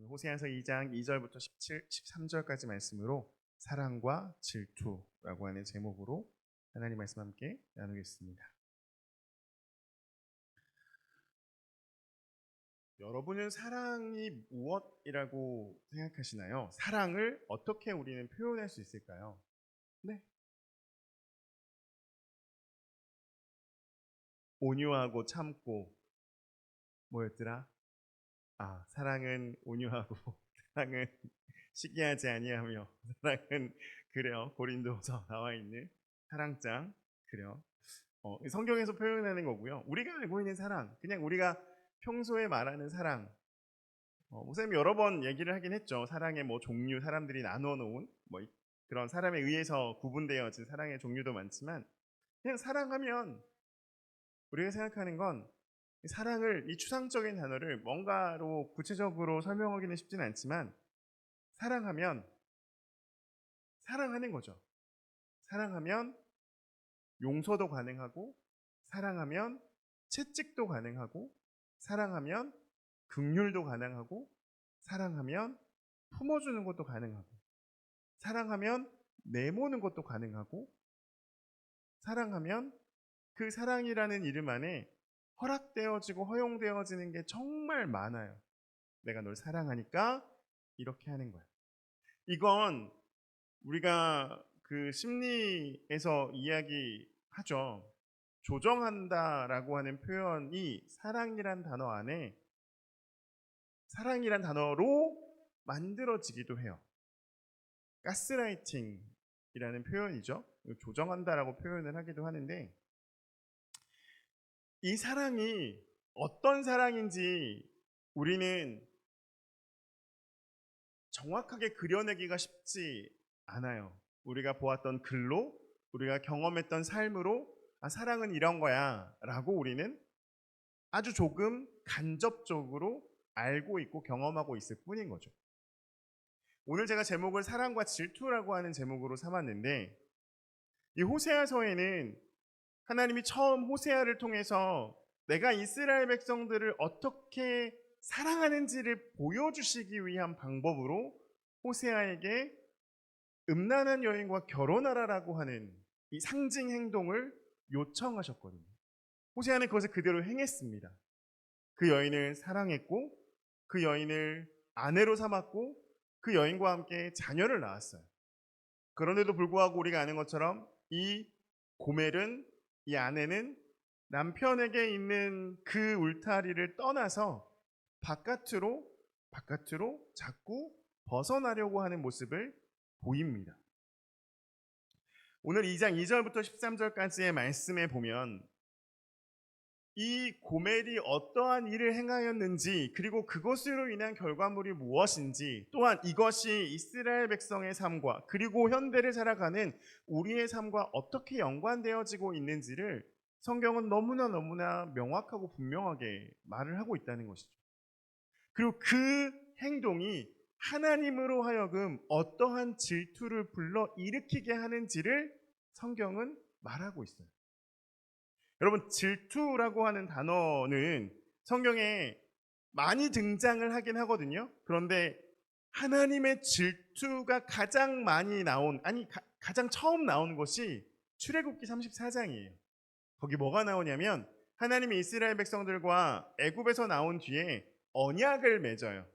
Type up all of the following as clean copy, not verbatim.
호세아서 2장 2절부터 13절까지 말씀으로 사랑과 질투라고 하는 제목으로 하나님 말씀 함께 나누겠습니다. 여러분은 사랑이 무엇이라고 생각하시나요? 사랑을 어떻게 우리는 표현할 수 있을까요? 네. 온유하고 참고 뭐였더라? 사랑은 온유하고 사랑은 시기하지 아니하며 사랑은 그래요. 고린도서 나와 있는 사랑장 그래요. 성경에서 표현하는 거고요. 우리가 알고 있는 사랑, 그냥 우리가 평소에 말하는 사랑. 목사님 여러 번 얘기를 하긴 했죠. 사랑의 종류, 사람들이 나눠 놓은 그런 사람에 의해서 구분되어진 사랑의 종류도 많지만 그냥 사랑하면 우리가 생각하는 건 사랑을 이 추상적인 단어를 뭔가로 구체적으로 설명하기는 쉽지는 않지만 사랑하면 사랑하는 거죠. 사랑하면 용서도 가능하고 사랑하면 채찍도 가능하고 사랑하면 긍휼도 가능하고 사랑하면 품어주는 것도 가능하고 사랑하면 내모는 것도 가능하고 사랑하면 그 사랑이라는 이름 안에 허락되어지고 허용되어지는 게 정말 많아요. 내가 널 사랑하니까 이렇게 하는 거야. 이건 우리가 그 심리에서 이야기하죠. 조정한다라고 하는 표현이 사랑이란 단어 안에 사랑이란 단어로 만들어지기도 해요. 가스라이팅이라는 표현이죠. 조정한다라고 표현을 하기도 하는데 이 사랑이 어떤 사랑인지 우리는 정확하게 그려내기가 쉽지 않아요. 우리가 보았던 글로, 우리가 경험했던 삶으로 사랑은 이런 거야 라고 우리는 아주 조금 간접적으로 알고 있고 경험하고 있을 뿐인 거죠. 오늘 제가 제목을 사랑과 질투라고 하는 제목으로 삼았는데 이 호세아서에는 하나님이 처음 호세아를 통해서 내가 이스라엘 백성들을 어떻게 사랑하는지를 보여주시기 위한 방법으로 호세아에게 음란한 여인과 결혼하라라고 하는 이 상징 행동을 요청하셨거든요. 호세아는 그것을 그대로 행했습니다. 그 여인을 사랑했고 그 여인을 아내로 삼았고 그 여인과 함께 자녀를 낳았어요. 그런데도 불구하고 우리가 아는 것처럼 이 고멜은, 이 아내는 남편에게 있는 그 울타리를 떠나서 바깥으로 자꾸 벗어나려고 하는 모습을 보입니다. 오늘 2장 2절부터 13절까지의 말씀에 보면 이 고멜이 어떠한 일을 행하였는지 그리고 그것으로 인한 결과물이 무엇인지 또한 이것이 이스라엘 백성의 삶과 그리고 현대를 살아가는 우리의 삶과 어떻게 연관되어지고 있는지를 성경은 너무나 명확하고 분명하게 말을 하고 있다는 것이죠. 그리고 그 행동이 하나님으로 하여금 어떠한 질투를 불러 일으키게 하는지를 성경은 말하고 있어요. 여러분, 질투라고 하는 단어는 성경에 많이 등장을 하긴 하거든요. 그런데 하나님의 질투가 가장 많이 가장 처음 나온 것이 출애굽기 34장이에요. 거기 뭐가 나오냐면 하나님이 이스라엘 백성들과 애굽에서 나온 뒤에 언약을 맺어요.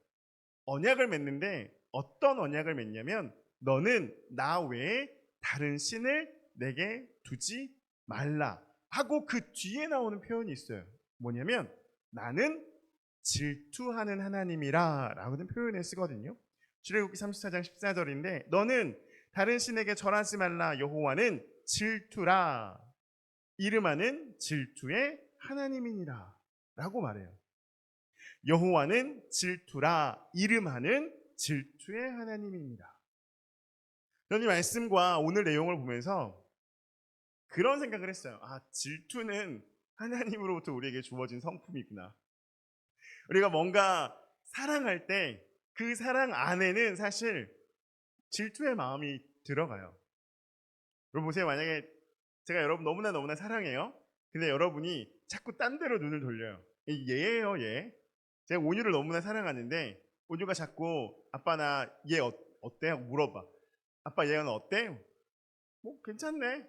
언약을 맺는데 어떤 언약을 맺냐면 너는 나 외에 다른 신을 내게 두지 말라 하고 그 뒤에 나오는 표현이 있어요. 뭐냐면 나는 질투하는 하나님이라 라고는 표현을 쓰거든요. 출애굽기 34장 14절인데 너는 다른 신에게 절하지 말라 여호와는 질투라 이름하는 질투의 하나님이니라 라고 말해요. 여호와는 질투라 이름하는 질투의 하나님입니다. 저는 이 말씀과 오늘 내용을 보면서 그런 생각을 했어요. 질투는 하나님으로부터 우리에게 주어진 성품이구나. 우리가 뭔가 사랑할 때 그 사랑 안에는 사실 질투의 마음이 들어가요. 여러분 보세요. 만약에 제가 여러분 너무나 사랑해요. 근데 여러분이 자꾸 딴 데로 눈을 돌려요. 얘예요, 얘. 제가 온유를 너무나 사랑하는데 온유가 자꾸 아빠 나 얘 어때? 하고 물어봐. 아빠 얘는 어때? 뭐 괜찮네.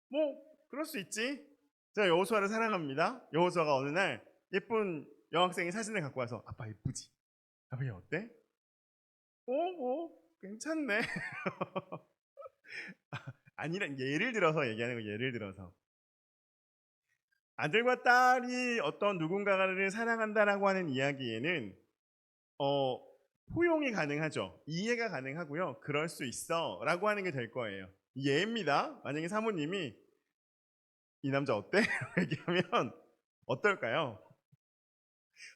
뭐 그럴 수 있지. 제가 여호수아를 사랑합니다. 여호수아가 어느 날 예쁜 여학생이 사진을 갖고 와서 아빠 예쁘지? 아빠 얘 어때? 뭐 괜찮네. 아니란 예를 들어서 얘기하는 거 예를 들어서 아들과 딸이 어떤 누군가를 사랑한다라고 하는 이야기에는 포용이 가능하죠. 이해가 가능하고요. 그럴 수 있어라고 하는 게 될 거예요. 예입니다. 만약에 사모님이 이 남자 어때? 얘기하면 어떨까요?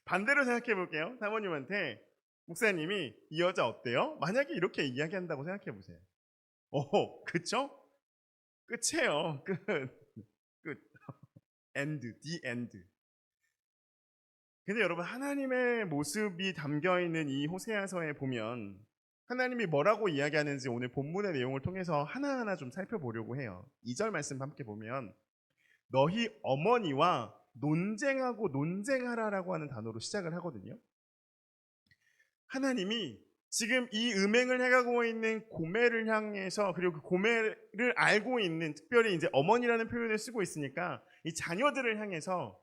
반대로 생각해 볼게요. 사모님한테 목사님이 이 여자 어때요? 만약에 이렇게 이야기한다고 생각해 보세요. 그쵸? 끝이에요. 끝. 끝. 엔드. 디 엔드. 근데 여러분 하나님의 모습이 담겨 있는 이 호세아서에 보면 하나님이 뭐라고 이야기하는지 오늘 본문의 내용을 통해서 하나하나 좀 살펴보려고 해요. 2절 말씀 함께 보면 너희 어머니와 논쟁하고 논쟁하라라고 하는 단어로 시작을 하거든요. 하나님이 지금 이 음행을 해가고 있는 고멜을 향해서 그리고 그 고멜을 알고 있는 특별히 이제 어머니라는 표현을 쓰고 있으니까 이 자녀들을 향해서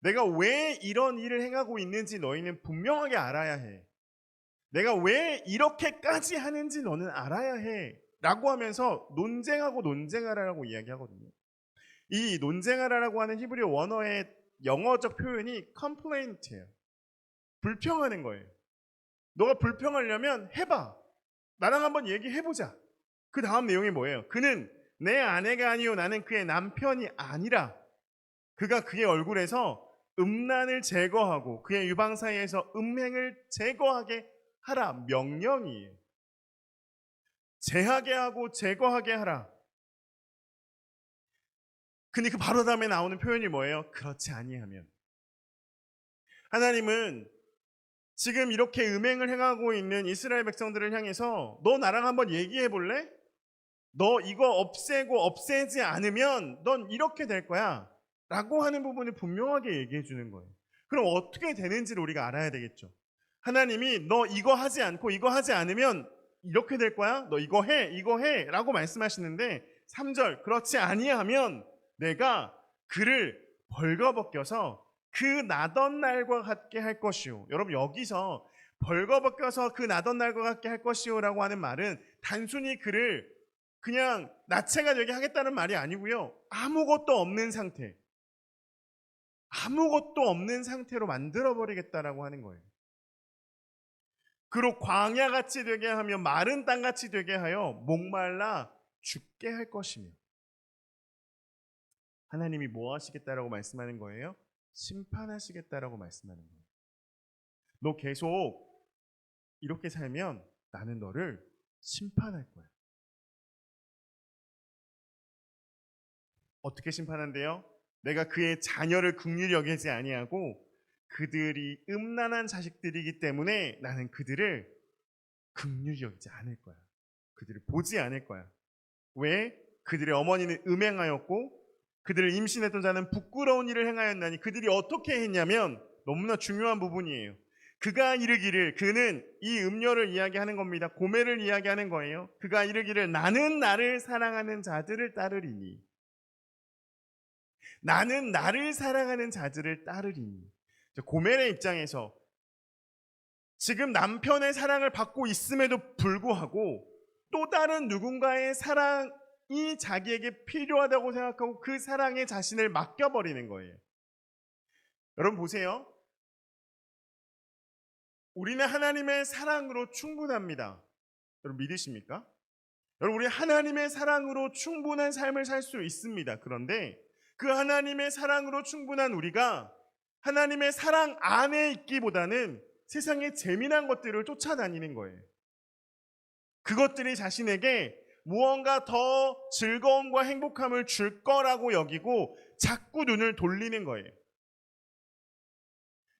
내가 왜 이런 일을 행하고 있는지 너희는 분명하게 알아야 해. 내가 왜 이렇게까지 하는지 너는 알아야 해. 라고 하면서 논쟁하고 논쟁하라라고 이야기하거든요. 이 논쟁하라라고 하는 히브리어 원어의 영어적 표현이 complaint예요. 불평하는 거예요. 너가 불평하려면 해봐. 나랑 한번 얘기해보자. 그 다음 내용이 뭐예요? 그는 내 아내가 아니요 나는 그의 남편이 아니라 그가 그의 얼굴에서 음란을 제거하고 그의 유방 사이에서 음행을 제거하게 하라. 명령이에요. 제하게 하고 제거하게 하라. 근데 그 바로 다음에 나오는 표현이 뭐예요? 그렇지 아니하면. 하나님은 지금 이렇게 음행을 행하고 있는 이스라엘 백성들을 향해서 너 나랑 한번 얘기해 볼래? 너 이거 없애고 없애지 않으면 넌 이렇게 될 거야 라고 하는 부분을 분명하게 얘기해 주는 거예요. 그럼 어떻게 되는지를 우리가 알아야 되겠죠. 하나님이 너 이거 하지 않고 이거 하지 않으면 이렇게 될 거야. 너 이거 해 라고 말씀하시는데 3절 그렇지 아니하면 내가 그를 벌거벗겨서 그 나던 날과 같게 할 것이요. 여러분 여기서 벌거벗겨서 그 나던 날과 같게 할 것이요 라고 하는 말은 단순히 그를 그냥 나체가 되게 하겠다는 말이 아니고요. 아무것도 없는 상태. 아무것도 없는 상태로 만들어버리겠다라고 하는 거예요. 그로 광야같이 되게 하며 마른 땅같이 되게 하여 목말라 죽게 할 것이며. 하나님이 뭐 하시겠다라고 말씀하는 거예요? 심판하시겠다라고 말씀하는 거예요. 너 계속 이렇게 살면 나는 너를 심판할 거야. 어떻게 심판한대요? 내가 그의 자녀를 긍휼히 여기지 아니하고 그들이 음란한 자식들이기 때문에 나는 그들을 긍휼히 여기지 않을 거야. 그들을 보지 않을 거야. 왜? 그들의 어머니는 음행하였고 그들을 임신했던 자는 부끄러운 일을 행하였나니 그들이 어떻게 했냐면 너무나 중요한 부분이에요. 그가 이르기를 그는 이 음녀를 이야기하는 겁니다. 고멜을 이야기하는 거예요. 그가 이르기를 나는 나를 사랑하는 자들을 따르리니 나는 나를 사랑하는 자들을 따르리니. 고멜의 입장에서 지금 남편의 사랑을 받고 있음에도 불구하고 또 다른 누군가의 사랑이 자기에게 필요하다고 생각하고 그 사랑에 자신을 맡겨버리는 거예요. 여러분 보세요. 우리는 하나님의 사랑으로 충분합니다. 여러분 믿으십니까? 여러분 우리 하나님의 사랑으로 충분한 삶을 살 수 있습니다. 그런데 그 하나님의 사랑으로 충분한 우리가 하나님의 사랑 안에 있기보다는 세상의 재미난 것들을 쫓아다니는 거예요. 그것들이 자신에게 무언가 더 즐거움과 행복함을 줄 거라고 여기고 자꾸 눈을 돌리는 거예요.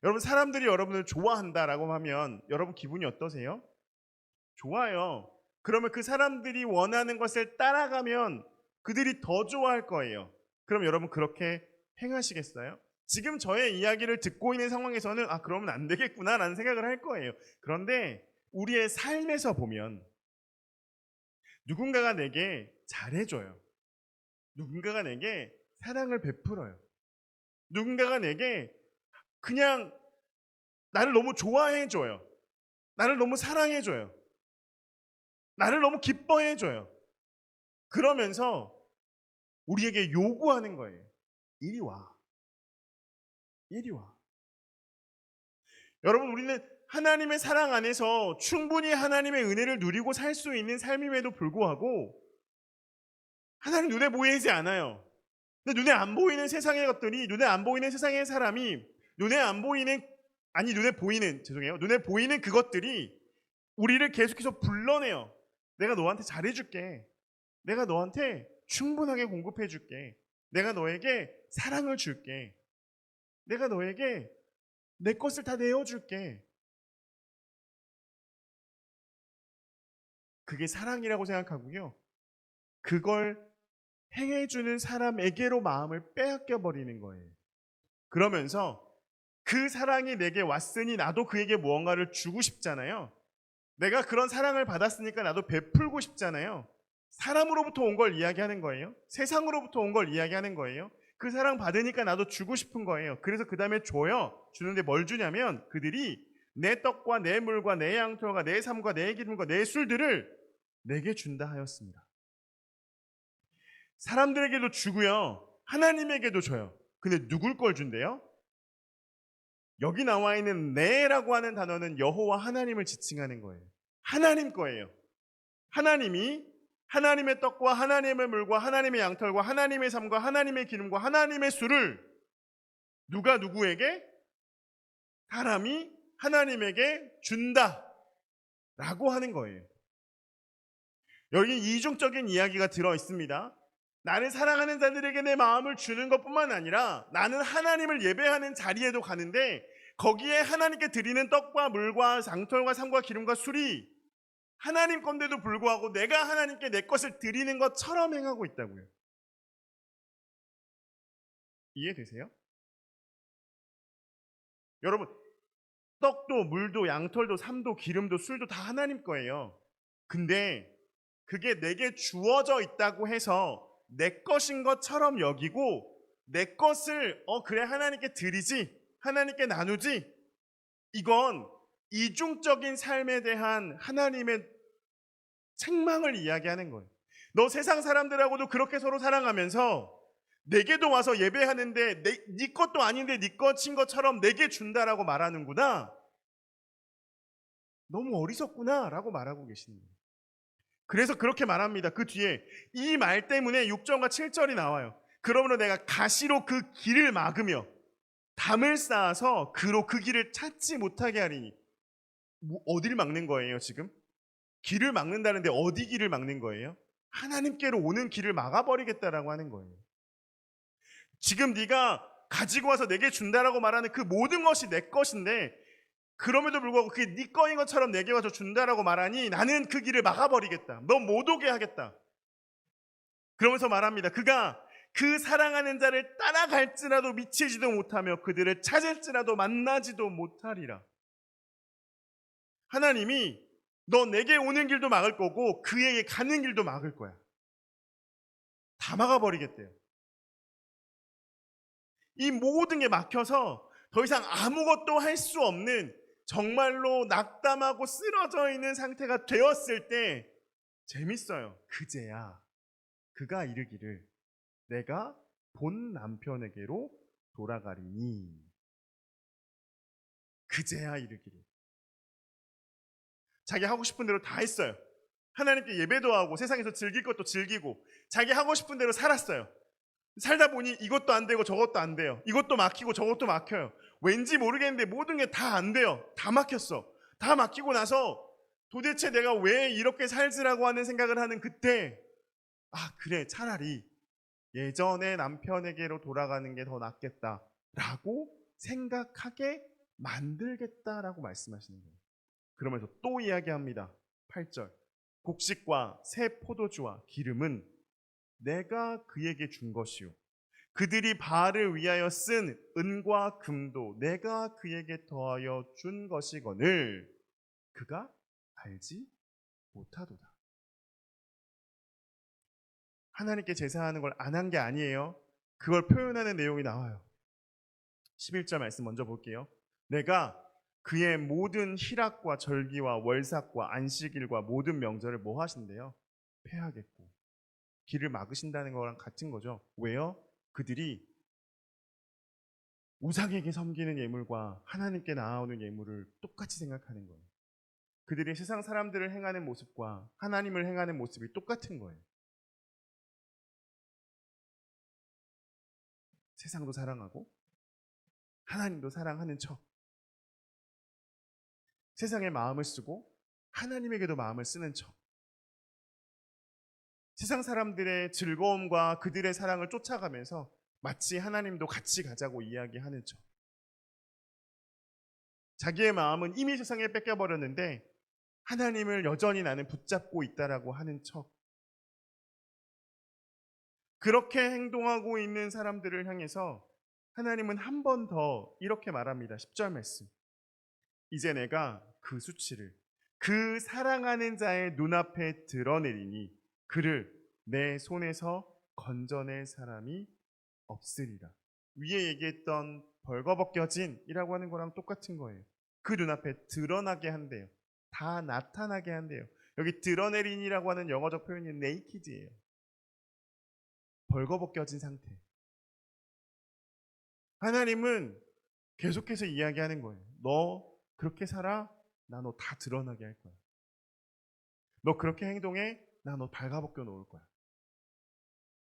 여러분 사람들이 여러분을 좋아한다라고 하면 여러분 기분이 어떠세요? 좋아요. 그러면 그 사람들이 원하는 것을 따라가면 그들이 더 좋아할 거예요. 그럼 여러분 그렇게 행하시겠어요? 지금 저의 이야기를 듣고 있는 상황에서는 아, 그러면 안 되겠구나라는 생각을 할 거예요. 그런데 우리의 삶에서 보면 누군가가 내게 잘해줘요. 누군가가 내게 사랑을 베풀어요. 누군가가 내게 그냥 나를 너무 좋아해줘요. 나를 너무 사랑해줘요. 나를 너무 기뻐해줘요. 그러면서 우리에게 요구하는 거예요. 이리 와. 이리 와. 여러분, 우리는 하나님의 사랑 안에서 충분히 하나님의 은혜를 누리고 살 수 있는 삶임에도 불구하고 하나님 눈에 보이지 않아요. 근데 눈에 안 보이는 세상의 것들이, 눈에 안 보이는 세상의 사람이, 눈에 안 보이는, 아니 눈에 보이는, 죄송해요. 눈에 보이는 그것들이 우리를 계속해서 불러내요. 내가 너한테 잘해줄게. 내가 너한테 충분하게 공급해줄게. 내가 너에게 사랑을 줄게. 내가 너에게 내 것을 다 내어줄게. 그게 사랑이라고 생각하고요. 그걸 행해주는 사람에게로 마음을 빼앗겨 버리는 거예요. 그러면서 그 사랑이 내게 왔으니 나도 그에게 무언가를 주고 싶잖아요. 내가 그런 사랑을 받았으니까 나도 베풀고 싶잖아요. 사람으로부터 온 걸 이야기하는 거예요. 세상으로부터 온 걸 이야기하는 거예요. 그 사랑 받으니까 나도 주고 싶은 거예요. 그래서 그 다음에 줘요. 주는데 뭘 주냐면 그들이 내 떡과 내 물과 내 양털과 내 삶과 내 기름과 내 술들을 내게 준다 하였습니다. 사람들에게도 주고요. 하나님에게도 줘요. 근데 누굴 걸 준대요? 여기 나와 있는 내라고 하는 단어는 여호와 하나님을 지칭하는 거예요. 하나님 거예요. 하나님이 하나님의 떡과 하나님의 물과 하나님의 양털과 하나님의 삶과 하나님의 기름과 하나님의 술을 누가 누구에게? 사람이 하나님에게 준다 라고 하는 거예요. 여기 이중적인 이야기가 들어 있습니다. 나는 사랑하는 자들에게 내 마음을 주는 것뿐만 아니라 나는 하나님을 예배하는 자리에도 가는데 거기에 하나님께 드리는 떡과 물과 장털과 삶과 기름과 술이 하나님 건데도 불구하고 내가 하나님께 내 것을 드리는 것처럼 행하고 있다고요. 이해되세요? 여러분, 떡도 물도 양털도 삶도 기름도 술도 다 하나님 거예요. 근데 그게 내게 주어져 있다고 해서 내 것인 것처럼 여기고 내 것을 그래 하나님께 드리지, 하나님께 나누지, 이건 이중적인 삶에 대한 하나님의 책망을 이야기하는 거예요. 너 세상 사람들하고도 그렇게 서로 사랑하면서 내게도 와서 예배하는데 네 것도 아닌데 네 것인 것처럼 내게 준다라고 말하는구나. 너무 어리석구나 라고 말하고 계시는 거예요. 그래서 그렇게 말합니다. 그 뒤에 이 말 때문에 6절과 7절이 나와요. 그러므로 내가 가시로 그 길을 막으며 담을 쌓아서 그로 그 길을 찾지 못하게 하리니. 어딜 막는 거예요 지금? 길을 막는다는데 어디 길을 막는 거예요? 하나님께로 오는 길을 막아버리겠다라고 하는 거예요. 지금 네가 가지고 와서 내게 준다라고 말하는 그 모든 것이 내 것인데 그럼에도 불구하고 그게 네 거인 것처럼 내게 와서 준다라고 말하니 나는 그 길을 막아버리겠다. 너 못 오게 하겠다. 그러면서 말합니다. 그가 그 사랑하는 자를 따라갈지라도 미치지도 못하며 그들을 찾을지라도 만나지도 못하리라. 하나님이 너 내게 오는 길도 막을 거고 그에게 가는 길도 막을 거야. 다 막아버리겠대요. 이 모든 게 막혀서 더 이상 아무것도 할 수 없는 정말로 낙담하고 쓰러져 있는 상태가 되었을 때 재밌어요. 그제야 그가 이르기를 내가 본 남편에게로 돌아가리니. 그제야 이르기를 자기 하고 싶은 대로 다 했어요. 하나님께 예배도 하고 세상에서 즐길 것도 즐기고 자기 하고 싶은 대로 살았어요. 살다 보니 이것도 안 되고 저것도 안 돼요. 이것도 막히고 저것도 막혀요. 왠지 모르겠는데 모든 게 다 안 돼요. 다 막혔어. 다 막히고 나서 도대체 내가 왜 이렇게 살지라고 하는 생각을 하는 그때 아 그래 차라리 예전의 남편에게로 돌아가는 게 더 낫겠다라고 생각하게 만들겠다라고 말씀하시는 거예요. 그러면서 또 이야기합니다. 8절 곡식과 새 포도주와 기름은 내가 그에게 준 것이요 그들이 바알을 위하여 쓴 은과 금도 내가 그에게 더하여 준 것이거늘 그가 알지 못하도다. 하나님께 제사하는 걸 안 한 게 아니에요. 그걸 표현하는 내용이 나와요. 11절 말씀 먼저 볼게요. 내가 그의 모든 희락과 절기와 월삭과 안식일과 모든 명절을 뭐 하신대요? 폐하겠고 길을 막으신다는 거랑 같은 거죠. 왜요? 그들이 우상에게 섬기는 예물과 하나님께 나아오는 예물을 똑같이 생각하는 거예요. 그들이 세상 사람들을 행하는 모습과 하나님을 행하는 모습이 똑같은 거예요. 세상도 사랑하고 하나님도 사랑하는 척, 세상에 마음을 쓰고 하나님에게도 마음을 쓰는 척, 세상 사람들의 즐거움과 그들의 사랑을 쫓아가면서 마치 하나님도 같이 가자고 이야기하는 척. 자기의 마음은 이미 세상에 뺏겨버렸는데 하나님을 여전히 나는 붙잡고 있다라고 하는 척. 그렇게 행동하고 있는 사람들을 향해서 하나님은 한 번 더 이렇게 말합니다. 10절 말씀. 이제 내가 그 수치를 그 사랑하는 자의 눈앞에 드러내리니 그를 내 손에서 건져낼 사람이 없으리라. 위에 얘기했던 벌거벗겨진이라고 하는 거랑 똑같은 거예요. 그 눈앞에 드러나게 한대요. 다 나타나게 한대요. 여기 드러내린이라고 하는 영어적 표현이 naked예요. 벌거벗겨진 상태. 하나님은 계속해서 이야기하는 거예요. 너 그렇게 살아? 나 너 다 드러나게 할 거야. 너 그렇게 행동해? 나 너 발가벗겨 놓을 거야.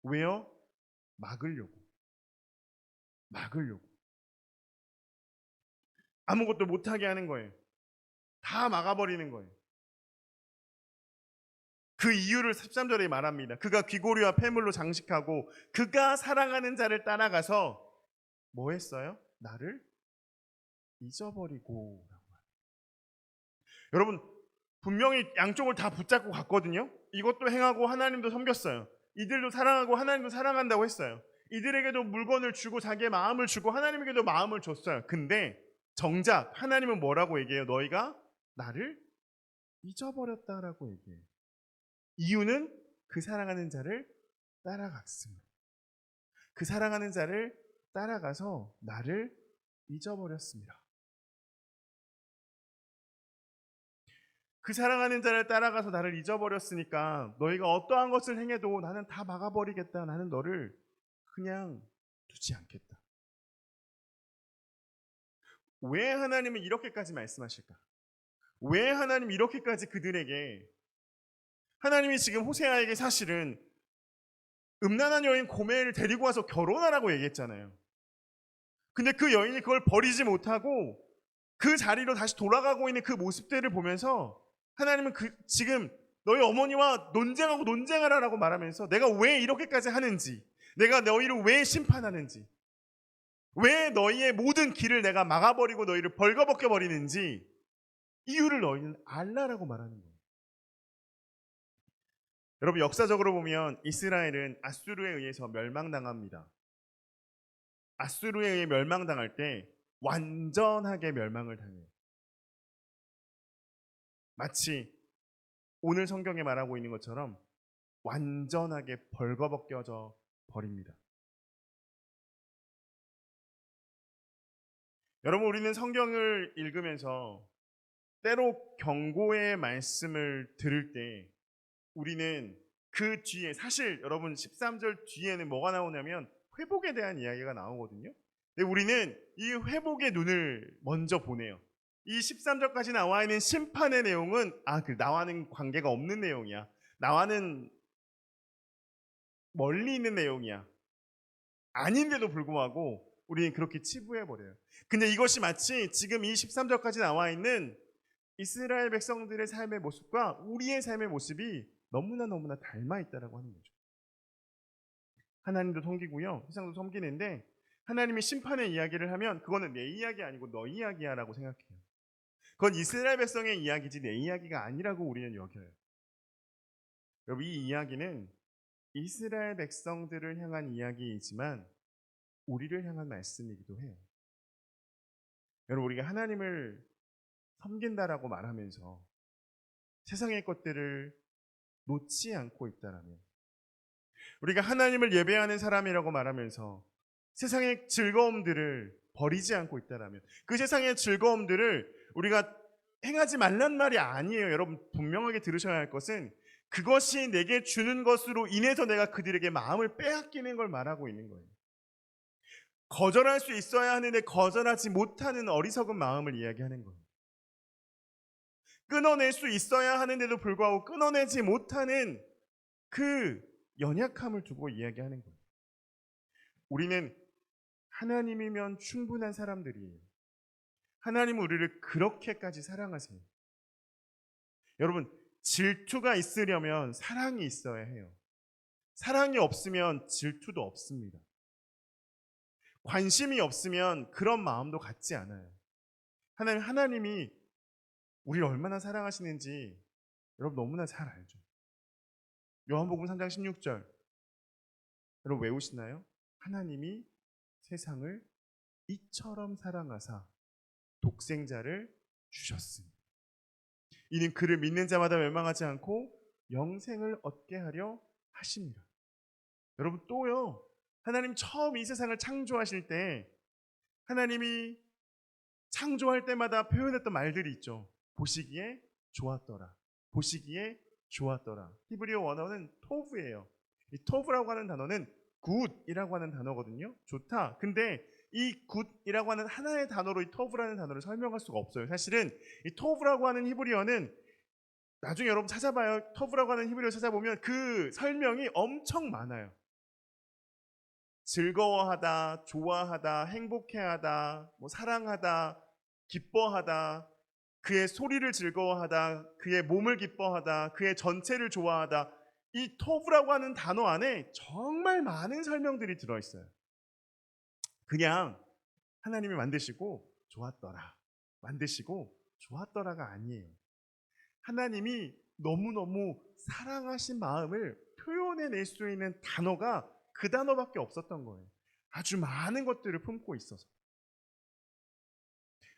왜요? 막으려고. 막으려고. 아무것도 못하게 하는 거예요. 다 막아버리는 거예요. 그 이유를 13절에 말합니다. 그가 귀고리와 폐물로 장식하고 그가 사랑하는 자를 따라가서 뭐 했어요? 나를 잊어버리고. 여러분 분명히 양쪽을 다 붙잡고 갔거든요. 이것도 행하고 하나님도 섬겼어요. 이들도 사랑하고 하나님도 사랑한다고 했어요. 이들에게도 물건을 주고 자기의 마음을 주고 하나님에게도 마음을 줬어요. 근데 정작 하나님은 뭐라고 얘기해요? 너희가 나를 잊어버렸다라고 얘기해요. 이유는 그 사랑하는 자를 따라갔습니다. 그 사랑하는 자를 따라가서 나를 잊어버렸습니다. 그 사랑하는 자를 따라가서 나를 잊어버렸으니까 너희가 어떠한 것을 행해도 나는 다 막아버리겠다. 나는 너를 그냥 두지 않겠다. 왜 하나님은 이렇게까지 말씀하실까? 왜 하나님이 이렇게까지 그들에게 하나님이 지금 호세아에게 사실은 음란한 여인 고멜을 데리고 와서 결혼하라고 얘기했잖아요. 근데 그 여인이 그걸 버리지 못하고 그 자리로 다시 돌아가고 있는 그 모습들을 보면서 하나님은 지금 너희 어머니와 논쟁하고 논쟁하라라고 말하면서 내가 왜 이렇게까지 하는지, 내가 너희를 왜 심판하는지, 왜 너희의 모든 길을 내가 막아버리고 너희를 벌거벗겨 버리는지 이유를 너희는 알라라고 말하는 거예요. 여러분 역사적으로 보면 이스라엘은 아수르에 의해서 멸망당합니다. 아수르에 의해 멸망당할 때 완전하게 멸망을 당해요. 마치 오늘 성경에 말하고 있는 것처럼 완전하게 벌거벗겨져 버립니다. 여러분 우리는 성경을 읽으면서 때로 경고의 말씀을 들을 때 우리는 그 뒤에 사실 여러분 13절 뒤에는 뭐가 나오냐면 회복에 대한 이야기가 나오거든요. 근데 우리는 이 회복의 눈을 먼저 보내요. 이 13절까지 나와 있는 심판의 내용은 그 나와는 관계가 없는 내용이야. 나와는 멀리 있는 내용이야. 아닌데도 불구하고 우리는 그렇게 치부해버려요. 근데 이것이 마치 지금 이 13절까지 나와 있는 이스라엘 백성들의 삶의 모습과 우리의 삶의 모습이 너무나 닮아있다라고 하는 거죠. 하나님도 섬기고요. 세상도 섬기는데 하나님이 심판의 이야기를 하면 그거는 내 이야기 아니고 너 이야기야 라고 생각해요. 그건 이스라엘 백성의 이야기지 내 이야기가 아니라고 우리는 여겨요. 여러분 이 이야기는 이스라엘 백성들을 향한 이야기이지만 우리를 향한 말씀이기도 해요. 여러분, 우리가 하나님을 섬긴다라고 말하면서 세상의 것들을 놓지 않고 있다라면, 우리가 하나님을 예배하는 사람이라고 말하면서 세상의 즐거움들을 버리지 않고 있다라면, 그 세상의 즐거움들을 우리가 행하지 말란 말이 아니에요. 여러분, 분명하게 들으셔야 할 것은 그것이 내게 주는 것으로 인해서 내가 그들에게 마음을 빼앗기는 걸 말하고 있는 거예요. 거절할 수 있어야 하는데 거절하지 못하는 어리석은 마음을 이야기하는 거예요. 끊어낼 수 있어야 하는데도 불구하고 끊어내지 못하는 그 연약함을 두고 이야기하는 거예요. 우리는 하나님이면 충분한 사람들이에요. 하나님은 우리를 그렇게까지 사랑하세요. 여러분, 질투가 있으려면 사랑이 있어야 해요. 사랑이 없으면 질투도 없습니다. 관심이 없으면 그런 마음도 갖지 않아요. 하나님이 우리를 얼마나 사랑하시는지 여러분 너무나 잘 알죠. 요한복음 3장 16절 여러분 외우시나요? 하나님이 세상을 이처럼 사랑하사 독생자를 주셨습니다. 이는 그를 믿는 자마다 멸망하지 않고 영생을 얻게 하려 하십니다. 여러분, 또요, 하나님 처음 이 세상을 창조하실 때 하나님이 창조할 때마다 표현했던 말들이 있죠. 보시기에 좋았더라. 보시기에 좋았더라. 히브리어 원어는 토브예요. 이 토브라고 하는 단어는 굿이라고 하는 단어거든요. 좋다. 근데 이 굿이라고 하는 하나의 단어로 이 토브라는 단어를 설명할 수가 없어요. 사실은 이 토브라고 하는 히브리어는 나중에 여러분 찾아봐요. 토브라고 하는 히브리어 찾아보면 그 설명이 엄청 많아요. 즐거워하다, 좋아하다, 행복해하다, 사랑하다, 기뻐하다, 그의 소리를 즐거워하다, 그의 몸을 기뻐하다, 그의 전체를 좋아하다. 이 토브라고 하는 단어 안에 정말 많은 설명들이 들어있어요. 그냥 하나님이 만드시고 좋았더라, 만드시고 좋았더라가 아니에요. 하나님이 너무너무 사랑하신 마음을 표현해낼 수 있는 단어가 그 단어밖에 없었던 거예요. 아주 많은 것들을 품고 있어서.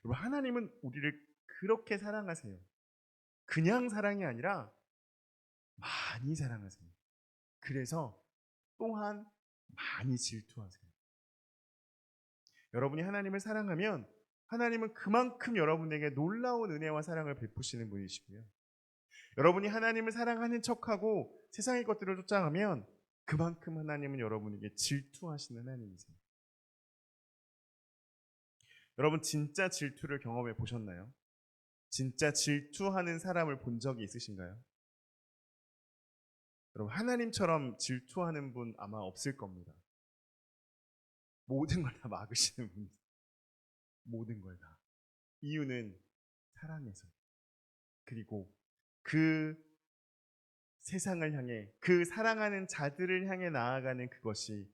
여러분, 하나님은 우리를 그렇게 사랑하세요. 그냥 사랑이 아니라 많이 사랑하세요. 그래서 또한 많이 질투하세요. 여러분이 하나님을 사랑하면 하나님은 그만큼 여러분에게 놀라운 은혜와 사랑을 베푸시는 분이시고요. 여러분이 하나님을 사랑하는 척하고 세상의 것들을 쫓아가면 그만큼 하나님은 여러분에게 질투하시는 하나님이세요. 여러분, 진짜 질투를 경험해 보셨나요? 진짜 질투하는 사람을 본 적이 있으신가요? 여러분, 하나님처럼 질투하는 분 아마 없을 겁니다. 모든 걸 다 막으시는 분. 모든 걸 다. 이유는 사랑해서. 그리고 그 세상을 향해, 그 사랑하는 자들을 향해 나아가는 그것이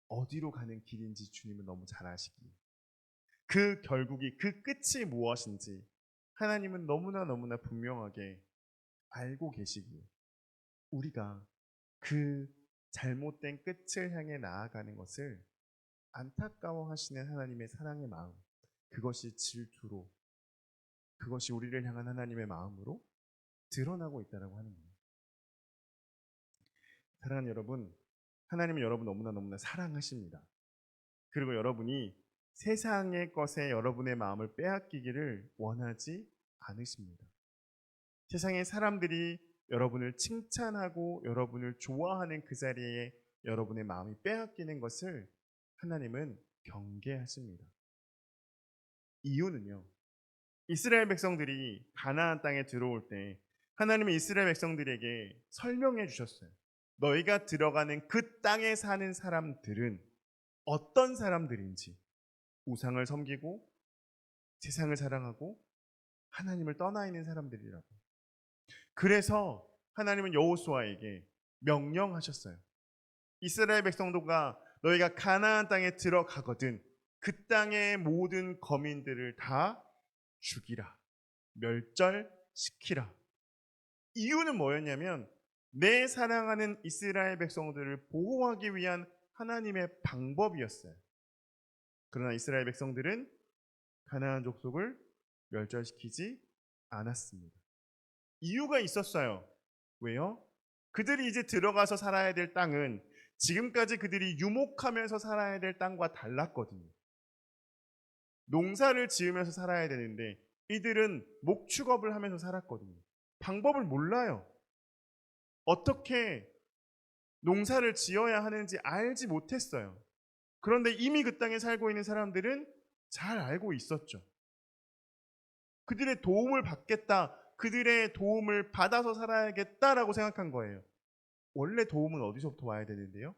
어디로 가는 길인지 주님은 너무 잘 아시기에, 그 결국이, 그 끝이 무엇인지 하나님은 너무나 분명하게 알고 계시기에 우리가 그 잘못된 끝을 향해 나아가는 것을 안타까워하시는 하나님의 사랑의 마음, 그것이 질투로, 그것이 우리를 향한 하나님의 마음으로 드러나고 있다고 하는 거예요. 사랑하는 여러분, 하나님은 여러분 너무나 사랑하십니다. 그리고 여러분이 세상의 것에 여러분의 마음을 빼앗기기를 원하지 않으십니다. 세상의 사람들이 여러분을 칭찬하고 여러분을 좋아하는 그 자리에 여러분의 마음이 빼앗기는 것을 하나님은 경계하십니다. 이유는요, 이스라엘 백성들이 가나안 땅에 들어올 때 하나님은 이스라엘 백성들에게 설명해 주셨어요. 너희가 들어가는 그 땅에 사는 사람들은 어떤 사람들인지, 우상을 섬기고 세상을 사랑하고 하나님을 떠나 있는 사람들이라고. 그래서 하나님은 여호수아에게 명령하셨어요. 이스라엘 백성도가 너희가 가나안 땅에 들어가거든 그 땅의 모든 거민들을 다 죽이라, 멸절시키라. 이유는 뭐였냐면 내 사랑하는 이스라엘 백성들을 보호하기 위한 하나님의 방법이었어요. 그러나 이스라엘 백성들은 가나안 족속을 멸절시키지 않았습니다. 이유가 있었어요. 왜요? 그들이 이제 들어가서 살아야 될 땅은 지금까지 그들이 유목하면서 살아야 될 땅과 달랐거든요. 농사를 지으면서 살아야 되는데 이들은 목축업을 하면서 살았거든요. 방법을 몰라요. 어떻게 농사를 지어야 하는지 알지 못했어요. 그런데 이미 그 땅에 살고 있는 사람들은 잘 알고 있었죠. 그들의 도움을 받겠다, 그들의 도움을 받아서 살아야겠다라고 생각한 거예요. 원래 도움은 어디서부터 와야 되는데요?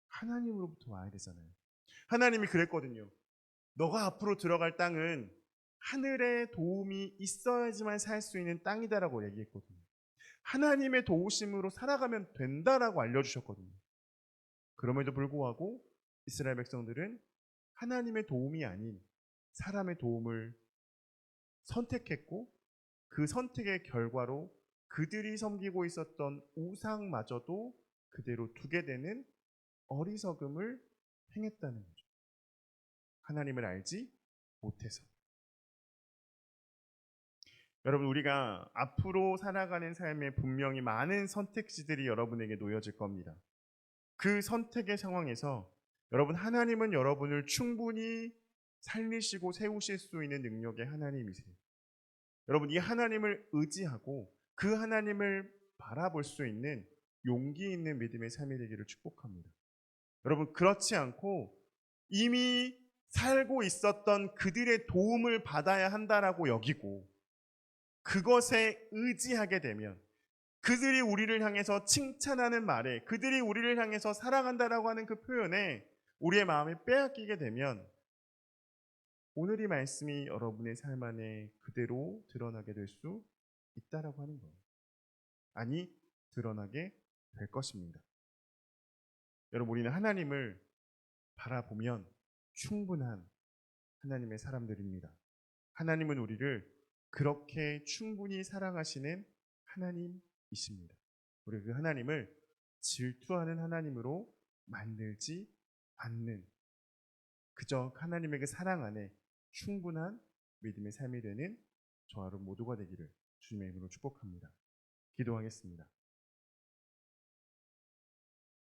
하나님으로부터 와야 되잖아요. 하나님이 그랬거든요. 너가 앞으로 들어갈 땅은 하늘의 도움이 있어야지만 살 수 있는 땅이다라고 얘기했거든요. 하나님의 도우심으로 살아가면 된다라고 알려주셨거든요. 그럼에도 불구하고 이스라엘 백성들은 하나님의 도움이 아닌 사람의 도움을 선택했고 그 선택의 결과로 그들이 섬기고 있었던 우상마저도 그대로 두게 되는 어리석음을 행했다는 거죠. 하나님을 알지 못해서. 여러분, 우리가 앞으로 살아가는 삶에 분명히 많은 선택지들이 여러분에게 놓여질 겁니다. 그 선택의 상황에서 여러분, 하나님은 여러분을 충분히 살리시고 세우실 수 있는 능력의 하나님이세요. 여러분, 이 하나님을 의지하고 그 하나님을 바라볼 수 있는 용기 있는 믿음의 삶이 되기를 축복합니다. 여러분, 그렇지 않고 이미 살고 있었던 그들의 도움을 받아야 한다라고 여기고 그것에 의지하게 되면, 그들이 우리를 향해서 칭찬하는 말에, 그들이 우리를 향해서 사랑한다라고 하는 그 표현에 우리의 마음이 빼앗기게 되면 오늘 이 말씀이 여러분의 삶 안에 그대로 드러나게 될 수 있다라고 하는 거예요. 아니, 드러나게 될 것입니다. 여러분, 우리는 하나님을 바라보면 충분한 하나님의 사람들입니다. 하나님은 우리를 그렇게 충분히 사랑하시는 하나님이십니다. 우리 그 하나님을 질투하는 하나님으로 만들지 않는, 그저 하나님의 그 사랑 안에 충분한 믿음의 삶이 되는 저와 여러분 모두가 되기를 주님의 이름으로 축복합니다. 기도하겠습니다.